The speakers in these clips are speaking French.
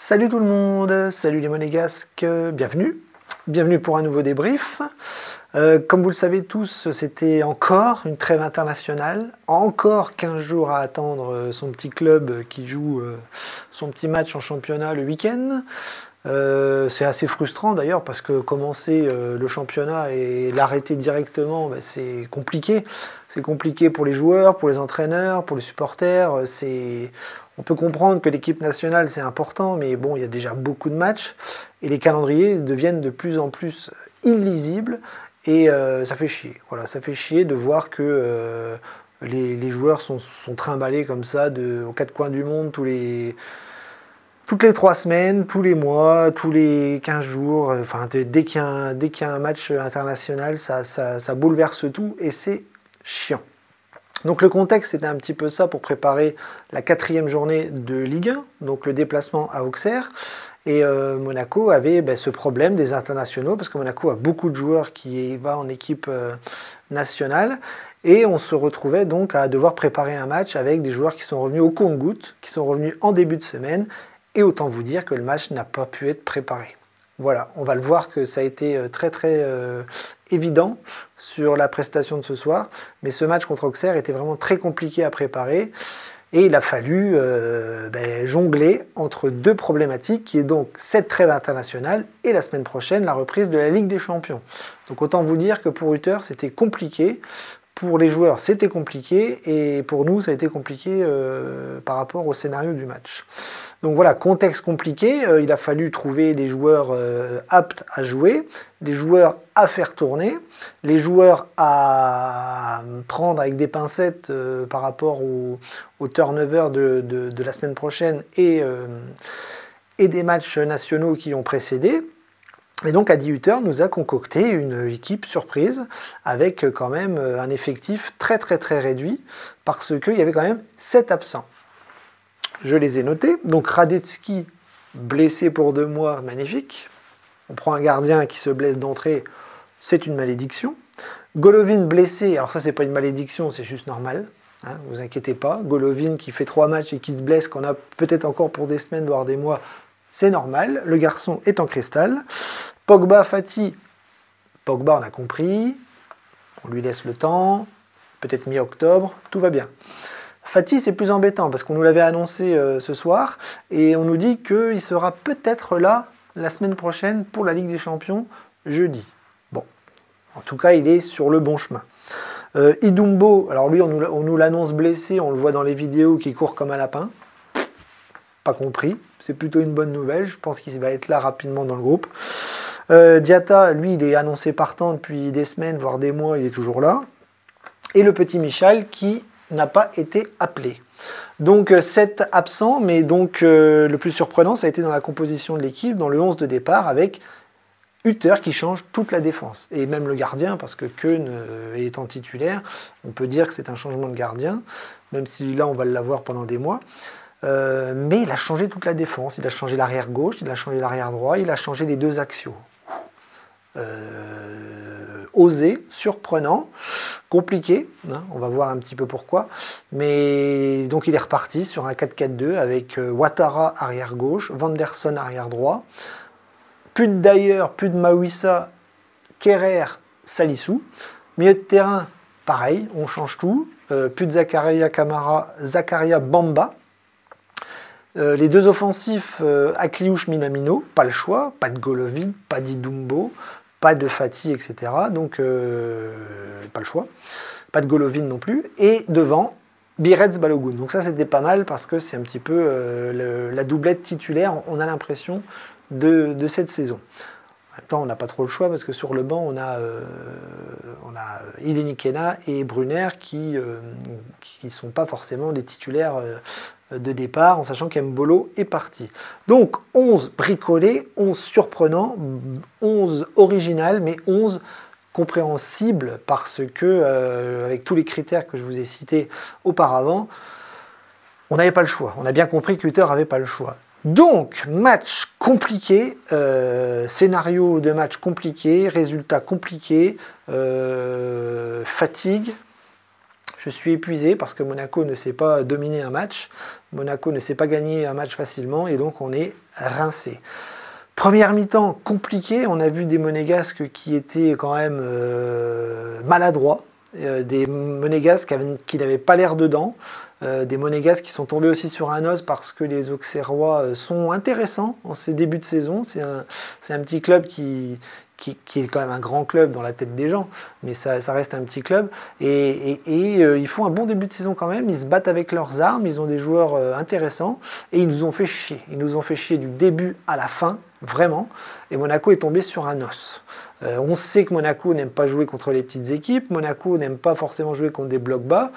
Salut tout le monde, salut les monégasques, bienvenue pour un nouveau débrief. Comme vous le savez tous, c'était encore une trêve internationale, encore 15 jours à attendre son petit club qui joue son petit match en championnat le week-end. C'est assez frustrant d'ailleurs parce que commencer le championnat et l'arrêter directement, c'est compliqué. C'est compliqué pour les joueurs, pour les entraîneurs, pour les supporters. On peut comprendre que l'équipe nationale c'est important, mais bon, il y a déjà beaucoup de matchs et les calendriers deviennent de plus en plus illisibles et ça fait chier. Voilà, ça fait chier de voir que les joueurs sont trimballés comme ça aux quatre coins du monde toutes les 3 semaines, tous les mois, tous les 15 jours, enfin, dès qu'il y a un match international, ça bouleverse tout et c'est chiant. Donc le contexte c'était un petit peu ça pour préparer la 4e journée de Ligue 1, donc le déplacement à Auxerre. Et Monaco avait ce problème des internationaux, parce que Monaco a beaucoup de joueurs qui vont en équipe nationale. Et on se retrouvait donc à devoir préparer un match avec des joueurs qui sont revenus au compte-gouttes, qui sont revenus en début de semaine. Et autant vous dire que le match n'a pas pu être préparé. Voilà, on va le voir que ça a été très évident sur la prestation de ce soir. Mais ce match contre Auxerre était vraiment très compliqué à préparer. Et il a fallu jongler entre deux problématiques, qui est donc cette trêve internationale et la semaine prochaine la reprise de la Ligue des Champions. Donc autant vous dire que pour Hutter c'était compliqué. Pour les joueurs, c'était compliqué et pour nous, ça a été compliqué par rapport au scénario du match. Donc voilà, contexte compliqué, il a fallu trouver les joueurs aptes à jouer, les joueurs à faire tourner, les joueurs à prendre avec des pincettes par rapport au turnover de la semaine prochaine et des matchs nationaux qui ont précédé. Et donc Adi Hutter nous a concocté une équipe surprise avec quand même un effectif très réduit parce qu'il y avait quand même 7 absents. Je les ai notés. Donc Radetzky, blessé pour 2 mois, magnifique. On prend un gardien qui se blesse d'entrée, c'est une malédiction. Golovin blessé, alors ça c'est pas une malédiction, c'est juste normal. Hein, vous inquiétez pas. Golovin qui fait 3 matchs et qui se blesse, qu'on a peut-être encore pour des semaines, voire des mois, c'est normal. Le garçon est en cristal. Pogba, Fati, Pogba on a compris, on lui laisse le temps, peut-être mi-octobre, tout va bien. Fati c'est plus embêtant parce qu'on nous l'avait annoncé ce soir et on nous dit qu'il sera peut-être là la semaine prochaine pour la Ligue des Champions, jeudi. Bon, en tout cas il est sur le bon chemin. Idumbo, alors lui on nous l'annonce blessé, on le voit dans les vidéos qui court comme un lapin. Pas compris, c'est plutôt une bonne nouvelle, je pense qu'il va être là rapidement dans le groupe. Diatta, lui, il est annoncé partant depuis des semaines, voire des mois, il est toujours là. Et le petit Michal qui n'a pas été appelé. Donc 7 absents, mais donc le plus surprenant, ça a été dans la composition de l'équipe, dans le 11 de départ, avec Hutter qui change toute la défense. Et même le gardien, parce que Keun étant titulaire, on peut dire que c'est un changement de gardien, même si là on va l'avoir pendant des mois. Mais il a changé toute la défense, il a changé l'arrière gauche, il a changé l'arrière droit, il a changé les 2 axiaux. Osé, surprenant, compliqué, hein, on va voir un petit peu pourquoi, mais donc il est reparti sur un 4-4-2 avec Ouattara arrière gauche, Vanderson arrière droit, plus de Dyer, plus de Mawissa, Kerrer, Salissou, milieu de terrain, pareil, on change tout, plus de Zakaria Kamara, Zakaria Bamba. Les 2 offensifs, Akliouche Minamino, pas le choix, pas de Golovin, pas d'Idumbo, pas de Fati, etc. Donc, pas le choix. Pas de Golovin non plus. Et devant, Birez Balogun. Donc ça, c'était pas mal parce que c'est un petit peu la doublette titulaire, on a l'impression, de cette saison. En même temps, on n'a pas trop le choix parce que sur le banc, on a Ilinikena et Brunner qui ne sont pas forcément des titulaires de départ, en sachant qu'Embolo est parti. Donc 11 bricolés, 11 surprenants, 11 original, mais 11 compréhensibles parce que, avec tous les critères que je vous ai cités auparavant, on n'avait pas le choix. On a bien compris que Hutter n'avait pas le choix. Donc, match compliqué, scénario de match compliqué, résultat compliqué, fatigue. Je suis épuisé parce que Monaco ne sait pas dominer un match. Monaco ne sait pas gagner un match facilement et donc on est rincé. Première mi-temps compliquée, on a vu des Monégasques qui étaient quand même maladroits, des Monégasques qui n'avaient pas l'air dedans, des Monégasques qui sont tombés aussi sur un os parce que les Auxerrois sont intéressants en ces débuts de saison. C'est un petit club qui est quand même un grand club dans la tête des gens, mais ça reste un petit club. Et ils font un bon début de saison quand même, ils se battent avec leurs armes, ils ont des joueurs intéressants, et ils nous ont fait chier. Ils nous ont fait chier du début à la fin, vraiment, et Monaco est tombé sur un os. On sait que Monaco n'aime pas jouer contre les petites équipes, Monaco n'aime pas forcément jouer contre des blocs bas,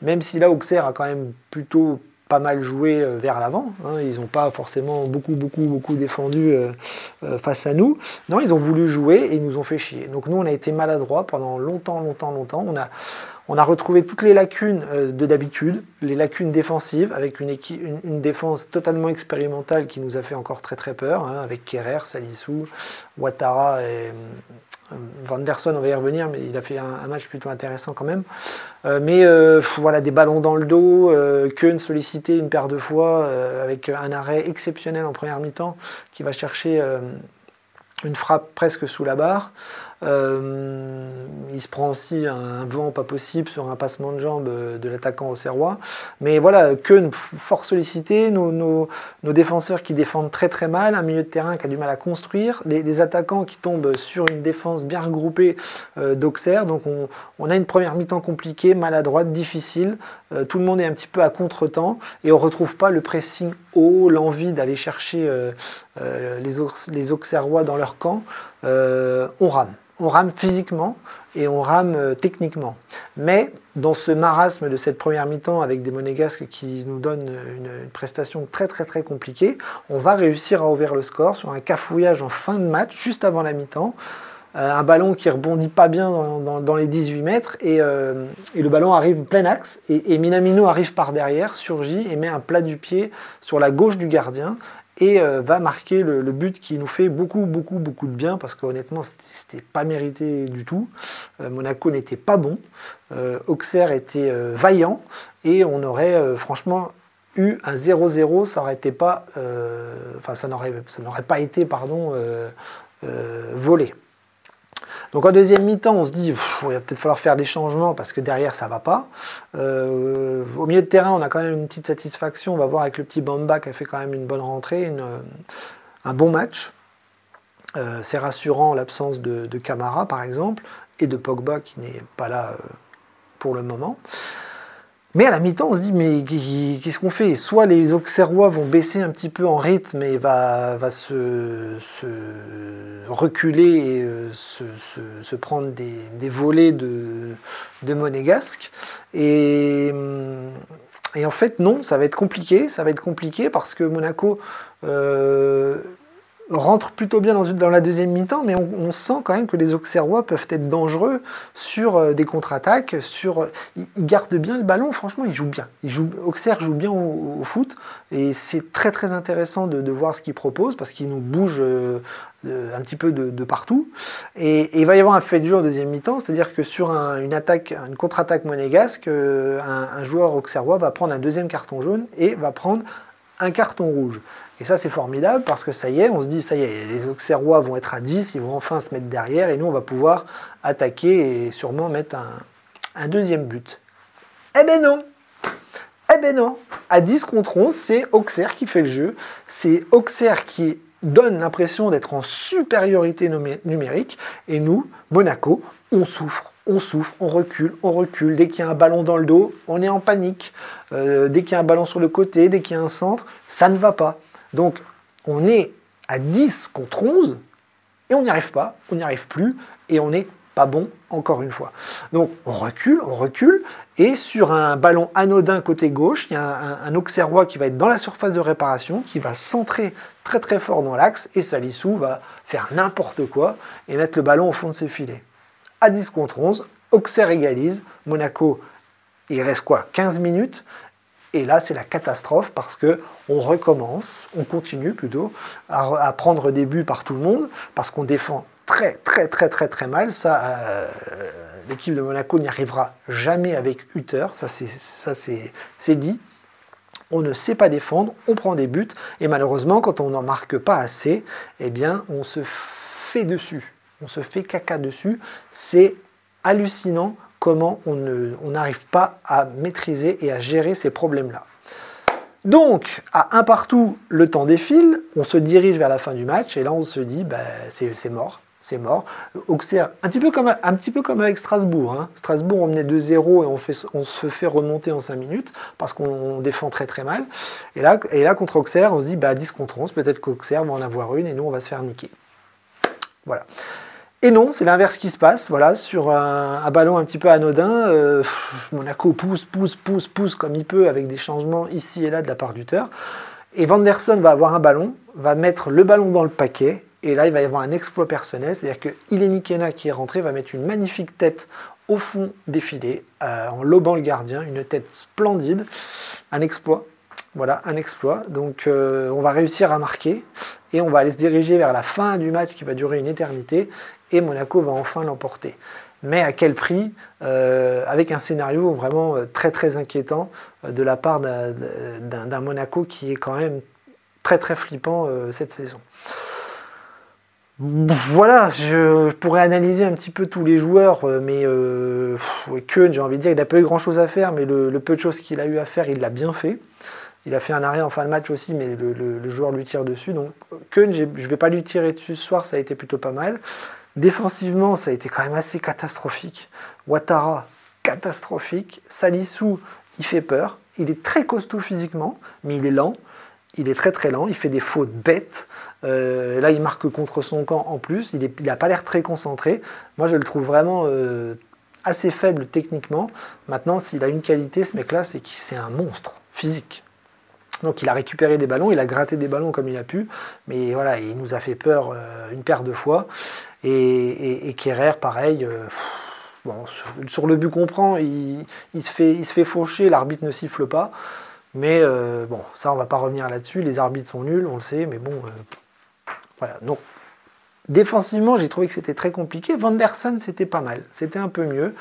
même si là Auxerre a quand même plutôt pas mal joué vers l'avant, hein. Ils n'ont pas forcément beaucoup défendu face à nous. Non, ils ont voulu jouer et ils nous ont fait chier. Donc nous, on a été maladroits pendant longtemps. On a retrouvé toutes les lacunes de d'habitude, les lacunes défensives, avec une défense totalement expérimentale qui nous a fait encore très peur, hein, avec Kerrer, Salissou, Ouattara et Vanderson, on va y revenir, mais il a fait un match plutôt intéressant quand même. Voilà, des ballons dans le dos, Keun sollicité une paire de fois, avec un arrêt exceptionnel en première mi-temps, qui va chercher une frappe presque sous la barre. Il se prend aussi un vent pas possible sur un passement de jambes de l'attaquant auxerrois. Mais voilà, Keun fort sollicité, nos défenseurs qui défendent très mal, un milieu de terrain qui a du mal à construire, des attaquants qui tombent sur une défense bien regroupée d'Auxerre. Donc on a une première mi-temps compliquée, maladroite, difficile. Tout le monde est un petit peu à contre-temps et on ne retrouve pas le pressing haut, l'envie d'aller chercher les Auxerrois dans leur camp. On rame. On rame physiquement et on rame techniquement. Mais dans ce marasme de cette première mi-temps avec des Monégasques qui nous donnent une prestation très compliquée, on va réussir à ouvrir le score sur un cafouillage en fin de match, juste avant la mi-temps. Un ballon qui rebondit pas bien dans les 18 mètres et le ballon arrive plein axe et Minamino arrive par derrière, surgit et met un plat du pied sur la gauche du gardien et va marquer le but qui nous fait beaucoup de bien parce qu'honnêtement c'était pas mérité du tout. Monaco n'était pas bon, Auxerre était vaillant et on aurait franchement eu un 0-0, ça n'aurait pas été volé. Donc en deuxième mi-temps, on se dit il va peut-être falloir faire des changements parce que derrière ça va pas. Au milieu de terrain, on a quand même une petite satisfaction. On va voir avec le petit Bamba qui a fait quand même une bonne rentrée, un bon match. C'est rassurant l'absence de Camara par exemple et de Pogba qui n'est pas là pour le moment. Mais à la mi-temps, on se dit, mais qu'est-ce qu'on fait? Soit les Auxerrois vont baisser un petit peu en rythme et va se reculer et se prendre des volées de Monégasques. Et en fait, non, ça va être compliqué. Ça va être compliqué parce que Monaco rentre plutôt bien dans la deuxième mi-temps, mais on sent quand même que les Auxerrois peuvent être dangereux sur des contre-attaques. Ils gardent bien le ballon, franchement, ils jouent bien. Auxerre joue bien au foot, et c'est très intéressant de voir ce qu'ils proposent, parce qu'ils nous bougent un petit peu de partout. Et il va y avoir un fait de jeu en deuxième mi-temps, c'est-à-dire que sur une contre-attaque monégasque, un joueur auxerrois va prendre un deuxième carton jaune et va prendre un carton rouge. Et ça, c'est formidable parce que ça y est, on se dit, ça y est, les Auxerrois vont être à 10, ils vont enfin se mettre derrière et nous, on va pouvoir attaquer et sûrement mettre un deuxième but. Eh ben non! Eh ben non! À 10 contre 11, c'est Auxerre qui fait le jeu. C'est Auxerre qui donne l'impression d'être en supériorité numérique et nous, Monaco, on souffre. On recule. Dès qu'il y a un ballon dans le dos, on est en panique. Dès qu'il y a un ballon sur le côté, dès qu'il y a un centre, ça ne va pas. Donc, on est à 10 contre 11 et on n'y arrive pas, on n'y arrive plus et on n'est pas bon encore une fois. Donc, on recule et sur un ballon anodin côté gauche, il y a un Auxerrois qui va être dans la surface de réparation, qui va centrer très fort dans l'axe et Salissou va faire n'importe quoi et mettre le ballon au fond de ses filets. À 10 contre 11, Auxerre égalise, Monaco, il reste quoi, 15 minutes, et là c'est la catastrophe parce que on recommence, on continue plutôt à prendre des buts par tout le monde, parce qu'on défend très mal, ça l'équipe de Monaco n'y arrivera jamais avec Hutter, ça c'est dit. On ne sait pas défendre, on prend des buts, et malheureusement, quand on n'en marque pas assez, eh bien, on se fait dessus. On se fait caca dessus. C'est hallucinant comment on n'arrive pas à maîtriser et à gérer ces problèmes-là. Donc, à un partout, le temps défile, on se dirige vers la fin du match, et là, on se dit, bah, c'est mort. C'est mort. Auxerre, un petit peu comme avec Strasbourg. Hein. Strasbourg, on menait 2-0 et on se fait remonter en 5 minutes parce qu'on défend très très mal. Et là, contre Auxerre, on se dit, bah, 10 contre 11, peut-être qu'Auxerre va en avoir une et nous, on va se faire niquer. Voilà. Et non, c'est l'inverse qui se passe. Voilà, sur un ballon un petit peu anodin, Monaco pousse comme il peut avec des changements ici et là de la part d'Hutter. Et Vanderson va avoir un ballon, va mettre le ballon dans le paquet. Et là, il va y avoir un exploit personnel, c'est-à-dire que Ileni Kena qui est rentré va mettre une magnifique tête au fond des filets, en lobant le gardien, une tête splendide, un exploit. Voilà, un exploit. Donc on va réussir à marquer et on va aller se diriger vers la fin du match qui va durer une éternité et Monaco va enfin l'emporter. Mais à quel prix? Avec un scénario vraiment très très inquiétant de la part d'un Monaco qui est quand même très très flippant cette saison. Voilà, je pourrais analyser un petit peu tous les joueurs, mais Keun, j'ai envie de dire, il n'a pas eu grand chose à faire, mais le peu de choses qu'il a eu à faire, il l'a bien fait. Il a fait un arrêt en fin de match aussi, mais le joueur lui tire dessus. Donc Keun, je ne vais pas lui tirer dessus ce soir, ça a été plutôt pas mal. Défensivement, ça a été quand même assez catastrophique. Ouattara, catastrophique. Salissou, il fait peur. Il est très costaud physiquement, mais il est lent. Il est très très lent, il fait des fautes bêtes. Là, il marque contre son camp en plus. Il n'a pas l'air très concentré. Moi, je le trouve vraiment assez faible techniquement. Maintenant, s'il a une qualité, ce mec-là, c'est qu'il c'est un monstre physique. Donc, il a récupéré des ballons, il a gratté des ballons comme il a pu. Mais voilà, il nous a fait peur une paire de fois. Et Kerrer, pareil. Bon, sur le but qu'on prend, il se fait faucher, l'arbitre ne siffle pas. Mais bon, ça on va pas revenir là-dessus, les arbitres sont nuls, on le sait, mais bon, voilà. Donc, défensivement, j'ai trouvé que c'était très compliqué. Vanderson, c'était pas mal, c'était un peu mieux.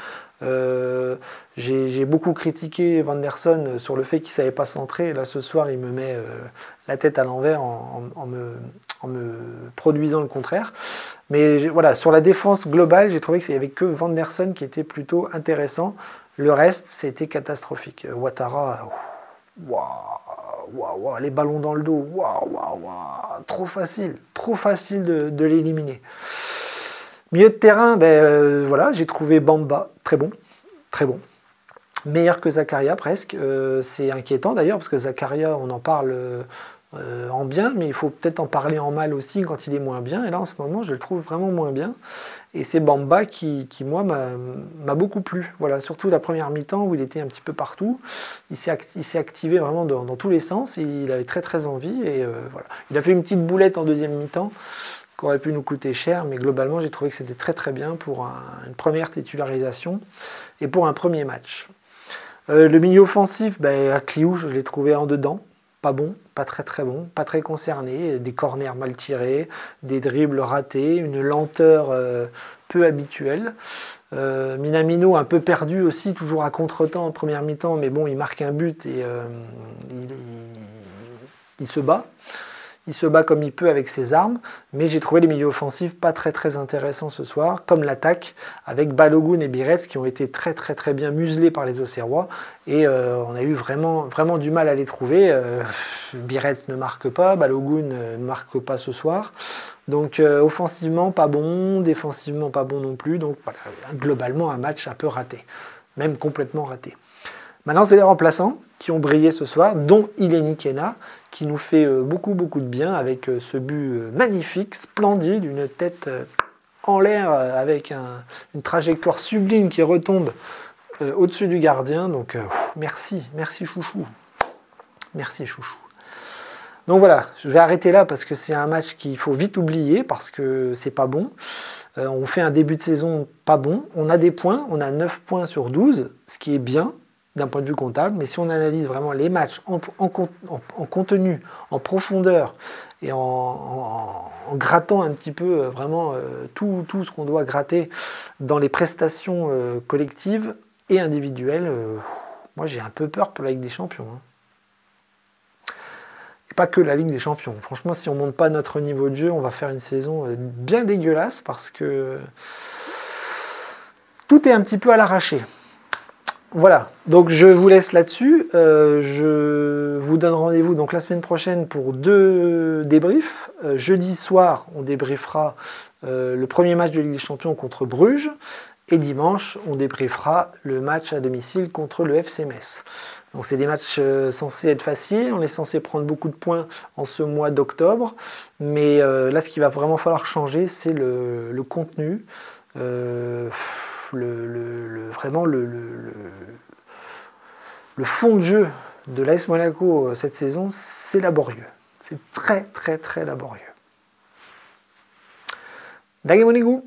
J'ai beaucoup critiqué Vanderson sur le fait qu'il savait pas centrer. Là, ce soir, il me met la tête à l'envers en me produisant le contraire. Mais voilà, sur la défense globale, j'ai trouvé qu'il n'y avait que Vanderson qui était plutôt intéressant. Le reste, c'était catastrophique. Ouattara... Waouh, les ballons dans le dos, trop facile de l'éliminer. Milieu de terrain, voilà, j'ai trouvé Bamba très bon, meilleur que Zakaria presque. C'est inquiétant d'ailleurs parce que Zakaria, on en parle en bien, mais il faut peut-être en parler en mal aussi quand il est moins bien. Et là, en ce moment, je le trouve vraiment moins bien. Et c'est Bamba qui moi, m'a beaucoup plu. Voilà, surtout la première mi-temps où il était un petit peu partout. Il s'est activé vraiment dans tous les sens. Il avait très très envie. Et voilà. Il a fait une petite boulette en deuxième mi-temps qui aurait pu nous coûter cher. Mais globalement, j'ai trouvé que c'était très très bien pour une première titularisation et pour un premier match. Le milieu offensif, Akliou, je l'ai trouvé en dedans. Pas bon, pas très très bon, pas très concerné, des corners mal tirés, des dribbles ratés, une lenteur peu habituelle. Minamino un peu perdu aussi, toujours à contre-temps en première mi-temps, mais bon, il marque un but et il se bat. Il se bat comme il peut avec ses armes, mais j'ai trouvé les milieux offensifs pas très très intéressants ce soir, comme l'attaque avec Balogun et Birez qui ont été très très très bien muselés par les Auxerrois et on a eu vraiment vraiment du mal à les trouver. Birez ne marque pas, Balogun ne marque pas ce soir, donc offensivement pas bon, défensivement pas bon non plus, donc voilà, globalement un match un peu raté, même complètement raté. Maintenant, c'est les remplaçants qui ont brillé ce soir, dont Ileni Kena, qui nous fait beaucoup de bien avec ce but magnifique, splendide, une tête en l'air avec une trajectoire sublime qui retombe au-dessus du gardien. Donc merci chouchou. Merci chouchou. Donc voilà, je vais arrêter là parce que c'est un match qu'il faut vite oublier parce que c'est pas bon. On fait un début de saison pas bon. On a des points, on a 9 points sur 12, ce qui est bien. d'un point de vue comptable, mais si on analyse vraiment les matchs en contenu, en profondeur, et en grattant un petit peu vraiment tout ce qu'on doit gratter dans les prestations collectives et individuelles, moi j'ai un peu peur pour la Ligue des Champions. Hein. Et pas que la Ligue des Champions. Franchement, si on ne monte pas notre niveau de jeu, on va faire une saison bien dégueulasse parce que tout est un petit peu à l'arraché. Voilà, donc je vous laisse là-dessus. Je vous donne rendez-vous donc la semaine prochaine pour 2 débriefs. Jeudi soir, on débriefera le premier match de Ligue des Champions contre Bruges. Et dimanche, on débriefera le match à domicile contre le FC Metz. Donc c'est des matchs censés être faciles. On est censé prendre beaucoup de points en ce mois d'octobre. Mais là, ce qu'il va vraiment falloir changer, c'est le contenu. Vraiment le fond de jeu de l'AS Monaco cette saison, c'est laborieux. C'est très très très laborieux. Dagemonigu.